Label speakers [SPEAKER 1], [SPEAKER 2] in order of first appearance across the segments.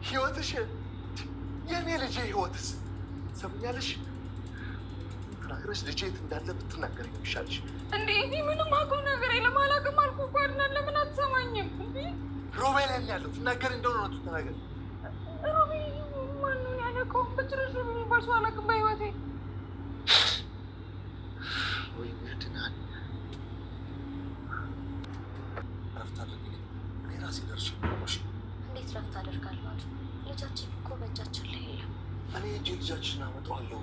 [SPEAKER 1] ህይወትሽ የኔ ልጅ ህይወትስ ሰምኛለሽ? ተናግረሽ ልጄ የት እንዳለ ብትናገሪ ነው የሚሻልሽ።
[SPEAKER 2] እንዴ እኔ ምንም አውቀው ነገር የለም። አላውቅም አልኩህ እኮ አድናን። ለምን አትሰማኝም?
[SPEAKER 1] ሮቤል ያለው ትናገሪ እንደሆነ ነው ትናገሪ።
[SPEAKER 2] ሮቤል ማነው ያለቀው? በጭራሽ ሮቤል የሚባል ሰው አላውቅም በህይወቴ።
[SPEAKER 1] ወይ አድናን ረፍት አድርግ። እኔ ራሴ ደርሼ ነው።
[SPEAKER 3] እንዴት ረፍት አደርጋለሁ? ልጃችን እኮ በእጃችን ላይ የለም።
[SPEAKER 1] እኔ እጄ ልጃችን አመጣዋለሁ።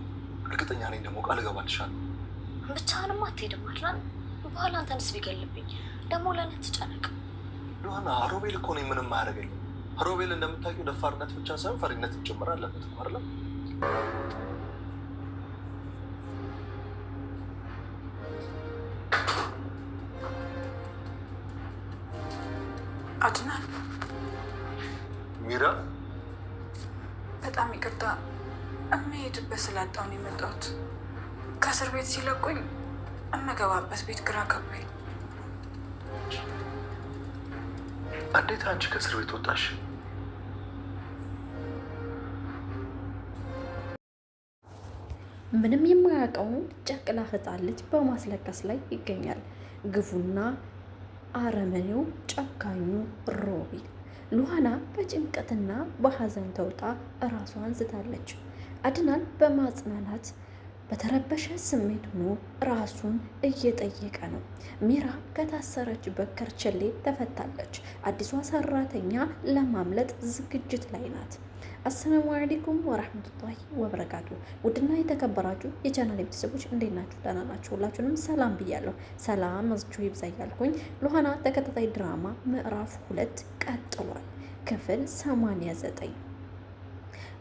[SPEAKER 1] እርግጠኛ ነኝ ደግሞ ቃል እገባልሻለሁ።
[SPEAKER 3] ብቻህንማ አትሄድም አድናን። በኋላ አንተንስ ቢገልብኝ ደግሞ ለእኔ አትጨነቅ።
[SPEAKER 1] ሉሃና ሮቤል እኮ ነኝ፣ ምንም አያደርገኝም። ሮቤል እንደምታውቂው ደፋርነት ብቻ ሳይሆን ፈሪነትን ጭምር አለበት አይደለ?
[SPEAKER 2] አድናን
[SPEAKER 1] ሚራ፣
[SPEAKER 2] በጣም ይቅርታ። እምሄድበት ስላጣሁ ነው የመጣሁት። ከእስር ቤት ሲለቁኝ እምገባበት ቤት ግራ ገባኝ።
[SPEAKER 1] እንዴት አንቺ ከእስር ቤት ወጣሽ?
[SPEAKER 4] ምንም የማያውቀውን ጨቅላ ህፃን ልጅ በማስለቀስ ላይ ይገኛል። ግፉና አረመኔው ጨካኙ ሮቤል። ሉሃና በጭንቀትና በሀዘን ተውጣ እራሷን አንስታለች። አድናን በማጽናናት በተረበሸ ስሜት ሆኖ ራሱን እየጠየቀ ነው። ሚራ ከታሰረችበት ከርቸሌ ተፈታለች። አዲሷ ሰራተኛ ለማምለጥ ዝግጅት ላይ ናት። አሰላሙ አለይኩም ወራህመቱላሂ ወበረካቱ። ውድና የተከበራችሁ የቻናል ቤተሰቦች እንዴት ናችሁ? ደህና ናችሁ? ሁላችሁንም ሰላም ብያለሁ። ሰላም አዝቹ ይብዛ እያልኩኝ ሉሃና ተከታታይ ድራማ ምዕራፍ 2 ቀጥሏል። ክፍል 89።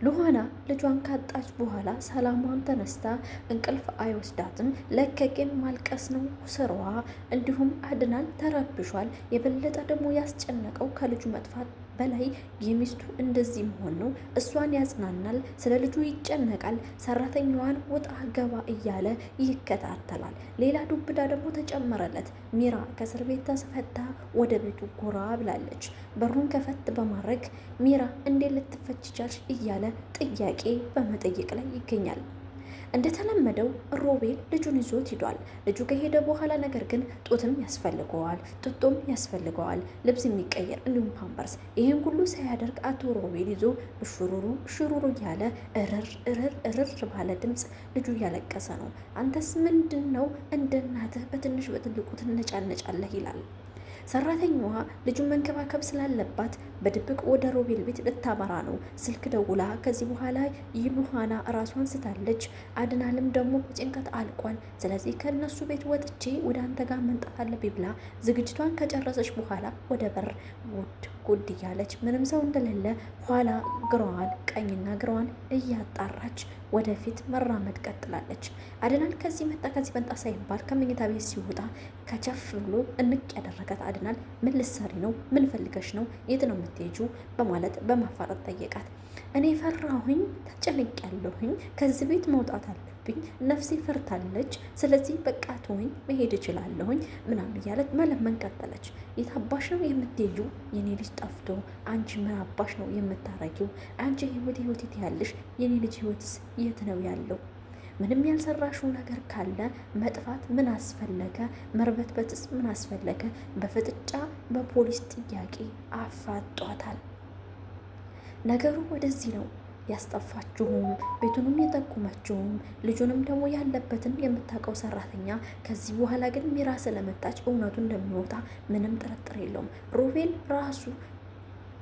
[SPEAKER 4] ሉሃና ልጇን ካጣች በኋላ ሰላሟን ተነስታ እንቅልፍ አይወስዳትም። ለከቄን ማልቀስ ነው ስራዋ። እንዲሁም አድናን ተረብሿል። የበለጠ ደግሞ ያስጨነቀው ከልጁ መጥፋት በላይ የሚስቱ እንደዚህ መሆን ነው። እሷን ያጽናናል፣ ስለ ልጁ ይጨነቃል። ሰራተኛዋን ወጣ ገባ እያለ ይከታተላል። ሌላ ዱብዳ ደግሞ ተጨመረለት። ሚራ ከእስር ቤት ተፈታ ወደ ቤቱ ጎራ ብላለች። በሩን ከፈት በማድረግ ሚራ እንዴት ልትፈች ቻልሽ እያለ ጥያቄ በመጠየቅ ላይ ይገኛል። እንደተለመደው ሮቤል ልጁን ይዞት ሂዷል። ልጁ ከሄደ በኋላ ነገር ግን ጡትም ያስፈልገዋል፣ ጡጦም ያስፈልገዋል፣ ልብስ የሚቀየር እንዲሁም ፓምፐርስ። ይህን ሁሉ ሳያደርግ አቶ ሮቤል ይዞ እሽሩሩ እሽሩሩ እያለ እርር ባለ ድምፅ ልጁ እያለቀሰ ነው። አንተስ ምንድን ነው እንደ እናትህ በትንሽ በትልቁ ትነጫነጫለህ ይላል። ሰራተኛዋ ልጁን መንከባከብ ስላለባት በድብቅ ወደ ሮቤል ቤት ልታመራ ነው። ስልክ ደውላ ከዚህ በኋላ ሉሃና ራሷን ስታለች፣ አድናንም ደግሞ በጭንቀት አልቋል። ስለዚህ ከነሱ ቤት ወጥቼ ወደ አንተ ጋር መምጣት አለብኝ ብላ ዝግጅቷን ከጨረሰች በኋላ ወደ በር ጉድ እያለች ምንም ሰው እንደሌለ ኋላ ግራዋን ቀኝና ግራዋን እያጣራች ወደፊት መራመድ ቀጥላለች። አድናን ከዚህ መጣ ከዚህ መጣ ሳይባል ከመኝታ ቤት ሲወጣ ከቸፍ ብሎ እንቅ ያደረጋት አድናን ምን ልትሰሪ ነው? ምን ፈልገሽ ነው? የት ነው የምትሄጂው? በማለት በማፋጠጥ ጠየቃት። እኔ ፈራሁኝ፣ ተጨንቄያለሁኝ፣ ከዚህ ቤት መውጣት አለብኝ፣ ነፍሴ ፈርታለች፣ ስለዚህ በቃ ተወኝ፣ መሄድ እችላለሁኝ ምናምን እያለች መለመን ቀጠለች። የት አባሽ ነው የምትሄጂው? የኔ ልጅ ጠፍቶ አንቺ ምን አባሽ ነው የምታረጊው? አንቺ ህይወት ያለሽ የኔ ልጅ ህይወትስ የት ነው ያለው? ምንም ያልሰራሽው ነገር ካለ መጥፋት ምን አስፈለገ? መርበትበትስ ምን አስፈለገ? በፍጥጫ በፖሊስ ጥያቄ አፋጧታል። ነገሩ ወደዚህ ነው። ያስጠፋችሁም ቤቱንም የጠቁመችውም ልጁንም ደግሞ ያለበትን የምታውቀው ሰራተኛ ከዚህ በኋላ ግን ሚራ ስለመጣች እውነቱ እንደሚወጣ ምንም ጥርጥር የለውም። ሮቤል ራሱ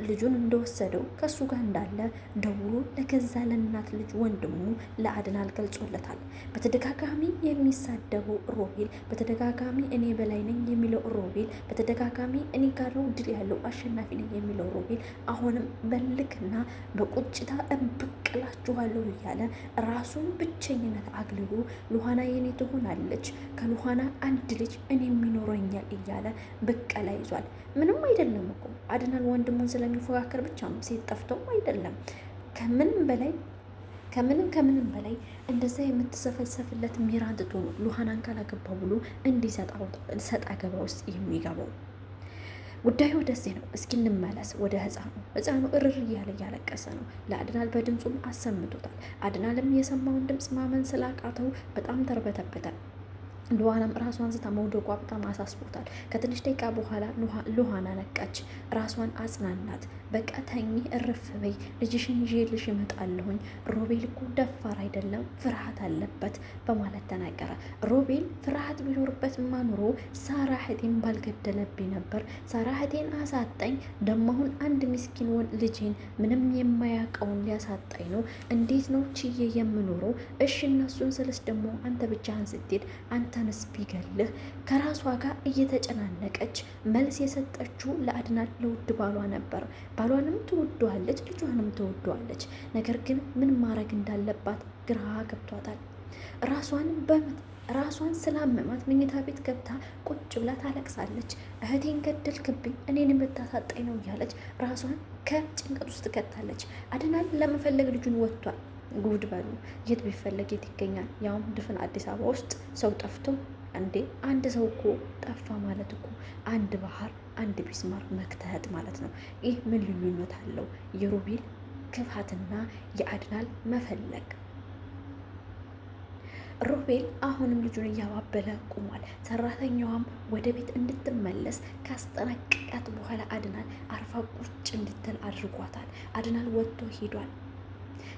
[SPEAKER 4] ልጁን እንደወሰደው ከሱ ጋር እንዳለ ደውሎ ለገዛ ለእናት ልጅ ወንድሙ ለአድናን ገልጾለታል። በተደጋጋሚ የሚሳደበው ሮቤል፣ በተደጋጋሚ እኔ በላይ ነኝ የሚለው ሮቤል፣ በተደጋጋሚ እኔ ጋር ነው ድል ያለው አሸናፊ ነኝ የሚለው ሮቤል አሁንም በልክና በቁጭታ እብቅላችኋለሁ እያለ ራሱን ብቸኝነት አግልሎ ሉሃና የኔ ትሆናለች፣ ከሉሃና አንድ ልጅ እኔ የሚኖረኛል እያለ ብቀላ ይዟል። ምንም አይደለም እኮ አድናን ወንድሙን ስለሚፎካከር ብቻ ነው። ሴት ጠፍቶም አይደለም። ከምንም በላይ እንደዛ የምትሰፈልሰፍለት ሚራን ትቶ ነው ሉሃናን ካላገባ ብሎ እንዲሰጣ ገባ ውስጥ የሚገባው። ጉዳዩ ወደዚህ ነው። እስኪ እንመለስ ወደ ህፃኑ። ህፃኑ እርር እያለ እያለቀሰ ነው። ለአድናል በድምፁም አሰምቶታል። አድናልም የሰማውን ድምፅ ማመን ስላቃተው በጣም ተርበተበተ። ሉሃናም ራሷን ስታ መውደቋ በጣም አሳስቦታል። ከትንሽ ደቂቃ በኋላ ሉሃና ነቃች። ራሷን አጽናናት። በቃ ተኚ፣ እርፍ በይ፣ ልጅሽን ይዤልሽ እመጣለሁኝ። ሮቤል እኮ ደፋር አይደለም፣ ፍርሃት አለበት በማለት ተናገረ። ሮቤል ፍርሃት ቢኖርበትማ ኑሮ ሳራ እህቴን ባልገደለብኝ ነበር። ሳራ እህቴን አሳጣኝ። ደሞ አሁን አንድ ምስኪን ልጄን ምንም የማያውቀውን ሊያሳጣኝ ነው። እንዴት ነው ችዬ የምኖረው? እሺ እነሱን ስልስ ደግሞ አንተ ብቻህን ስትሄድ አንተንስ ቢገልህ? ከራሷ ጋር እየተጨናነቀች መልስ የሰጠችው ለአድናን ለውድ ባሏ ነበር። ባሏንም ትወደዋለች፣ ልጇንም ትወደዋለች። ነገር ግን ምን ማድረግ እንዳለባት ግራ ገብቷታል። ራሷን ስላመማት መኝታ ቤት ገብታ ቁጭ ብላ ታለቅሳለች። እህቴን ገደልክብኝ፣ እኔን የምታሳጣኝ ነው እያለች ራሷን ከጭንቀት ውስጥ ከታለች። አድናን ለመፈለግ ልጁን ወጥቷል። ጉድ በሉ፣ የት ቢፈለግ የት ይገኛል? ያውም ድፍን አዲስ አበባ ውስጥ ሰው ጠፍቶ እንዴ! አንድ ሰው እኮ ጠፋ ማለት እኮ አንድ ባህር አንድ ቢስማር መክተት ማለት ነው። ይህ ምን ልዩነት አለው? የሮቤል ክፋትና የአድናል መፈለግ። ሮቤል አሁንም ልጁን እያባበለ ቆሟል። ሰራተኛዋም ወደ ቤት እንድትመለስ ካስጠነቀቃት በኋላ አድናል አርፋ ቁጭ እንድትል አድርጓታል። አድናል ወጥቶ ሄዷል።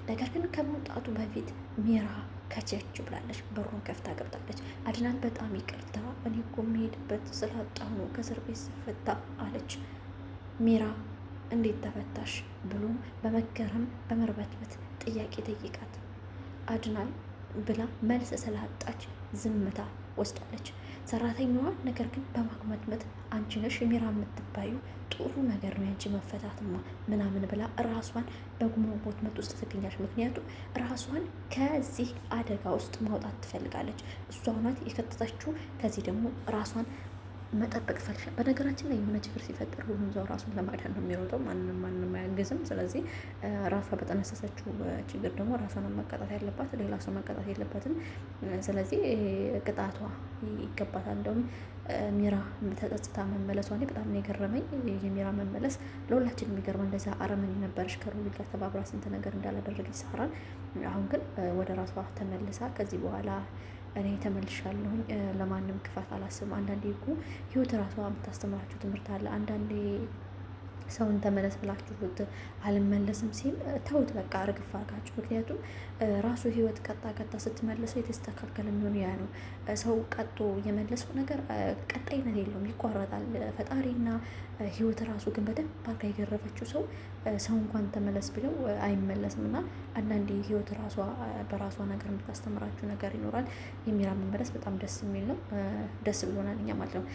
[SPEAKER 4] ነገር ግን ከመውጣቱ በፊት ሚራ ከቸች ብላለች። በሩን ከፍታ ገብታለች። አድናን በጣም ይቅርታ፣ እኔ እኮ የምሄድበት ስላጣሁ ነው ከእስር ቤት ስፈታ አለች። ሚራ እንዴት ተፈታሽ ብሎ በመገረም በመርበትበት ጥያቄ ጠይቃት። አድናን ብላ መልስ ስላጣች ዝምታ ወስዳለች ሰራተኛዋ። ነገር ግን በማግመትመት አንቺ ነሽ ሚራ የምትባዩ ጥሩ ነገር ነው ያንቺ መፈታትማ ምናምን ብላ ራሷን በጉሞት ውስጥ ትገኛለች። ምክንያቱም ራሷን ከዚህ አደጋ ውስጥ ማውጣት ትፈልጋለች። እሷ ናት የከተተችው። ከዚህ ደግሞ ራሷን መጠበቅ ፈልሻ። በነገራችን ላይ የሆነ ችግር ሲፈጠር ሁሉም ሰው ራሱን ለማዳን ነው የሚሮጠው። ማንም አያግዝም። ስለዚህ ራሷ በጠነሰሰችው ችግር ደግሞ ራሷን መቀጣት ያለባት፣ ሌላ ሰው መቀጣት የለበትም። ስለዚህ ቅጣቷ ይገባታል። እንደውም ሚራ ተጸጽታ መመለሷ እኔ በጣም ነው የገረመኝ። የሚራ መመለስ ለሁላችን የሚገርመው። እንደዛ አረመኔ ነበረች ከሮቤል ጋር ተባብራ ስንት ነገር እንዳላደረገች ሳራን። አሁን ግን ወደ ራሷ ተመልሳ ከዚህ በኋላ እኔ ተመልሻለሁኝ፣ ለማንም ክፋት አላስብም። አንዳንዴ እኮ ህይወት ራሷ የምታስተምራችሁ ትምህርት አለ። አንዳንዴ ሰውን ተመለስ ብላችሁት አልመለስም ሲል ተውት፣ በቃ እርግፍ አድርጋችሁ። ምክንያቱም ራሱ ህይወት ቀጣ ስትመለሰው የተስተካከለ የሚሆን ያ ነው። ሰው ቀጦ የመለሰው ነገር ቀጣይነት የለውም፣ ይቋረጣል። ፈጣሪና ህይወት ራሱ ግን በደንብ አድርጋ የገረፈችው ሰው እንኳን ተመለስ ብለው አይመለስም። እና አንዳንዴ ህይወት ራሷ በራሷ ነገር የምታስተምራችሁ ነገር ይኖራል። የሚራ መመለስ በጣም ደስ የሚል ነው። ደስ ብሎናል እኛ ማለት ነው።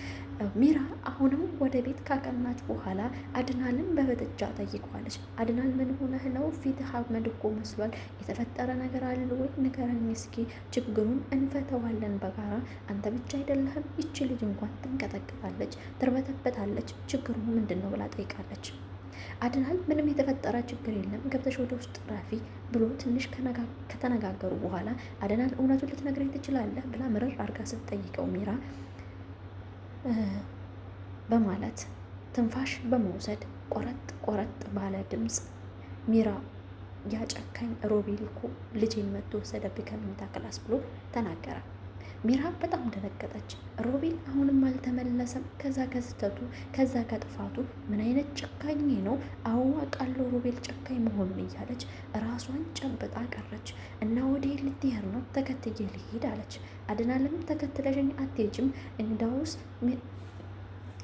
[SPEAKER 4] ሚራ አሁንም ወደ ቤት ካቀናች በኋላ አድናልን በበጥጃ ጠይቀዋለች። አድናል ምን ሆነህ ነው? ፊትህ አመድ እኮ መስሏል። የተፈጠረ ነገር አለ ወይ? ንገረኝ እስኪ፣ ችግሩን እንፈተዋለን በጋራ። አንተ ብቻ አይደለህም፣ ይቺ ልጅ እንኳን ትንቀጠቀጣለች፣ ትርበተበታለች። ችግሩ ምንድን ነው ብላ ጠይቃለች። አድናል ምንም የተፈጠረ ችግር የለም፣ ገብተሽ ወደ ውስጥ ራፊ ብሎ ትንሽ ከተነጋገሩ በኋላ አድናል እውነቱን ልትነግረኝ ትችላለህ ብላ ምርር አድርጋ ስትጠይቀው ሚራ በማለት ትንፋሽ በመውሰድ ቆረጥ ባለ ድምፅ ሚራ ያጨካኝ ሮቤል እኮ ልጄን መጥቶ ወሰደብኝ ከመኝታ ክላስ ብሎ ተናገረ። ሚራ በጣም ደነገጠች። ሮቤል አሁንም አልተመለሰም ከዛ ከስተቱ ከዛ ከጥፋቱ። ምን አይነት ጨካኝ ነው? አውቃለሁ ሮቤል ጨካኝ መሆኑን እያለች ራሷን ጨብጣ ቀረች። እና ወዴት ልትሄድ ነው? ተከትዬ ልሄድ አለች። አድናልም ተከትለሽኝ አትሄጂም? እንዳውስ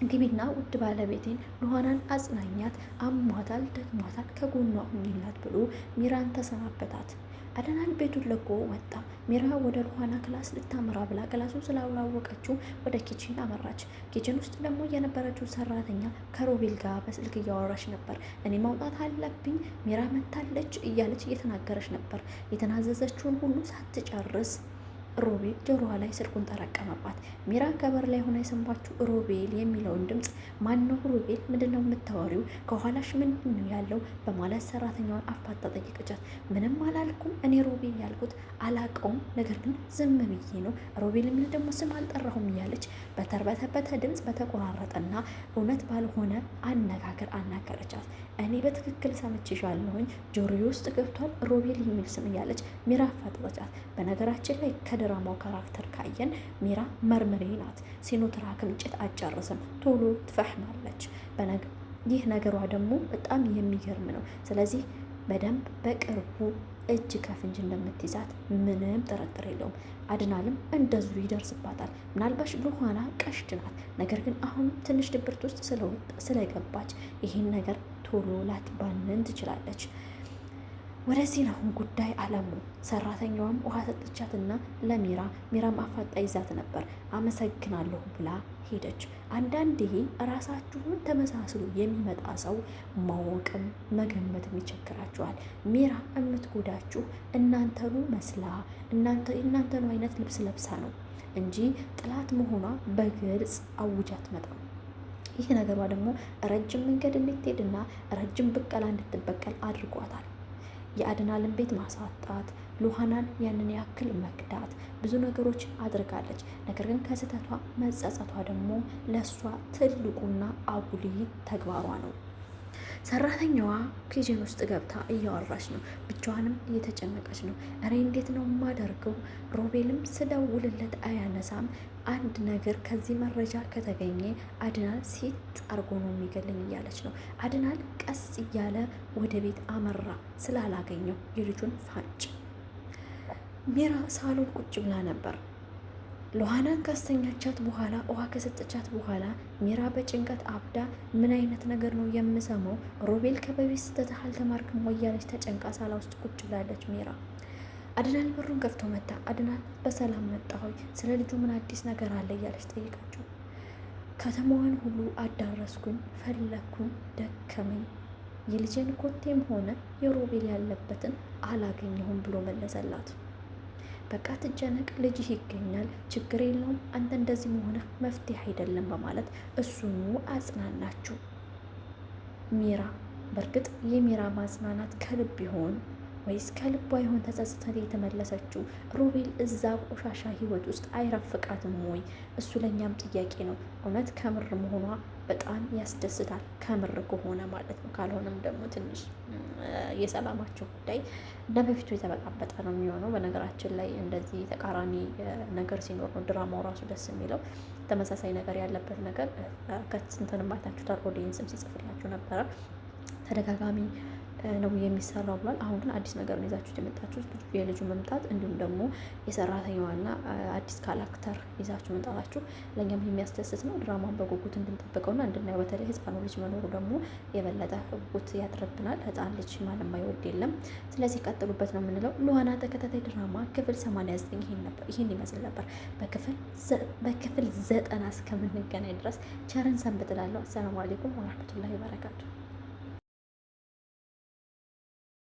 [SPEAKER 4] ግቢና ውድ ባለቤቴን ሉሃናን አጽናኛት፣ አሟታል፣ ደክሟታል፣ ከጎኗ ሁኝላት ብሎ ሚራን ተሰናበታት። አድናል ቤቱን ለቆ ወጣ። ሚራ ወደ ሉሃና ክላስ ልታመራ ብላ ክላሱን ስላላወቀችው ወደ ኪችን አመራች። ኪችን ውስጥ ደግሞ የነበረችው ሰራተኛ ከሮቤል ጋር በስልክ እያወራች ነበር። እኔ ማውጣት አለብኝ፣ ሚራ መታለች እያለች እየተናገረች ነበር። የተናዘዘችውን ሁሉ ሳትጨርስ ሮቤል ጆሮዋ ላይ ስልኩን ጠረቀመባት። ሚራ ከበር ላይ ሆና የሰማችው ሮቤል የሚለውን ድምፅ ማነው ሮቤል? ምንድነው የምታወሪው? ከኋላሽ ምንድን ነው ያለው? በማለት ሰራተኛዋን አፋጣ ጠየቀቻት። ምንም አላልኩም እኔ ሮቤል ያልኩት አላቀውም፣ ነገር ግን ዝም ብዬ ነው። ሮቤል የሚል ደግሞ ስም አልጠራሁም እያለች በተርበተበተ ድምፅ በተቆራረጠና እውነት ባልሆነ አነጋገር አናገረቻት። እኔ በትክክል ሰምቼሻለሁኝ፣ ጆሮዬ ውስጥ ገብቷል ሮቤል የሚል ስም እያለች ሚራ አፋጠጠቻት። በነገራችን ላይ ከድራማው ካራክተር ካየን ሚራ መርምሬ ናት። ሲኖትራክም ጭት አጨርስም ቶሎ ትፈህማለች። ይህ ነገሯ ደግሞ በጣም የሚገርም ነው። ስለዚህ በደንብ በቅርቡ እጅ ከፍንጅ እንደምትይዛት ምንም ጥርጥር የለውም። አድናልም እንደዚሁ ይደርስባታል። ምናልባሽ ሉሃና ቀሽድ ናት፣ ነገር ግን አሁን ትንሽ ድብርት ውስጥ ስለገባች ይህን ነገር ቶሎ ላትባንን ትችላለች። ወደዚህ ነው ጉዳይ አለሙ። ሰራተኛዋም ውሃ ሰጥቻትና ሚራም አፋጣ ይዛት ነበር። አመሰግናለሁ ብላ ሄደች። አንዳንዴ ራሳችሁን ተመሳስሎ የሚመጣ ሰው ማወቅም መገመትም ይቸግራችኋል። ሚራ የምትጎዳችሁ እናንተኑ መስላ እናንተኑ አይነት ልብስ ለብሳ ነው እንጂ ጥላት መሆኗ በግልጽ አውጃ አትመጣም። ይህ ነገሯ ደግሞ ረጅም መንገድ እንድትሄድና ረጅም ብቀላ እንድትበቀል አድርጓታል። የአድናልን ቤት ማሳጣት፣ ሉሃናን ያንን ያክል መክዳት፣ ብዙ ነገሮች አድርጋለች። ነገር ግን ከስህተቷ መጸጸቷ ደግሞ ለእሷ ትልቁና አጉሊ ተግባሯ ነው። ሰራተኛዋ ኪችን ውስጥ ገብታ እያወራች ነው። ብቻዋንም እየተጨነቀች ነው። እረ እንዴት ነው የማደርገው? ሮቤልም ስደውልለት አያነሳም። አንድ ነገር ከዚህ መረጃ ከተገኘ አድናል ሲጥ አርጎ ነው የሚገልኝ እያለች ነው። አድናል ቀስ እያለ ወደ ቤት አመራ። ስላላገኘው የልጁን ፋጭ ሚራ ሳሎን ቁጭ ብላ ነበር። ሉሃናን ካስተኛቻት በኋላ ውሃ ከሰጠቻት በኋላ ሚራ በጭንቀት አብዳ ምን አይነት ነገር ነው የምሰማው? ሮቤል ከበፊት ስህተትህ አልተማርክም ወይ እያለች ተጨንቃ ሳላ ውስጥ ቁጭ ብላለች ሚራ። አድናን በሩን ከፍቶ መጣ። አድናን በሰላም መጣ ሆይ ስለ ልጁ ምን አዲስ ነገር አለ እያለች ጠይቃቸው። ከተማዋን ሁሉ አዳረስኩኝ፣ ፈለግኩኝ፣ ደከመኝ፣ የልጄን ኮቴም ሆነ የሮቤል ያለበትን አላገኘሁም ብሎ መለሰላት። በቃ ትጨነቅ፣ ልጅህ ይገኛል፣ ችግር የለውም፣ አንተ እንደዚህ መሆንህ መፍትሄ አይደለም በማለት እሱኑ አጽናናችሁ። ሚራ በእርግጥ የሚራ ማጽናናት ከልብ ይሆን ወይስ ከልቧ ይሆን ተጸጽታ የተመለሰችው? ሮቤል እዛ ቆሻሻ ህይወት ውስጥ አይረፍቃትም ወይ? እሱ ለእኛም ጥያቄ ነው። እውነት ከምር መሆኗ በጣም ያስደስታል፣ ከምር ከሆነ ማለት ነው። ካልሆነም ደግሞ ትንሽ የሰላማቸው ጉዳይ እንደ በፊቱ የተበጣበጠ ነው የሚሆነው። በነገራችን ላይ እንደዚህ ተቃራኒ ነገር ሲኖር ነው ድራማው ራሱ ደስ የሚለው። ተመሳሳይ ነገር ያለበት ነገር ከስንትንም አይታችሁታል። ኦዲየንስም ሲጽፍላችሁ ነበረ ተደጋጋሚ ነው የሚሰራው ብሏል። አሁን ግን አዲስ ነገር ነው ይዛችሁት የመጣችሁት፣ የልጁ መምጣት እንዲሁም ደግሞ የሰራተኛዋና አዲስ ካራክተር ይዛችሁ መምጣታችሁ ለእኛም የሚያስደስት ነው። ድራማን በጉጉት እንድንጠብቀውና እንድናየው፣ በተለይ ህፃኑ ልጅ መኖሩ ደግሞ የበለጠ ጉጉት ያድርብናል። ህፃን ልጅ ማንም አይወድ የለም። ስለዚህ ቀጥሉበት ነው የምንለው። ሉሃና ተከታታይ ድራማ ክፍል 89 ይህን ይመስል ነበር። በክፍል 90 እስከምንገናኝ ድረስ ቸርን ሰንብት እላለሁ። አሰላሙ አለይኩም ወራህመቱላሂ ወበረካቱ።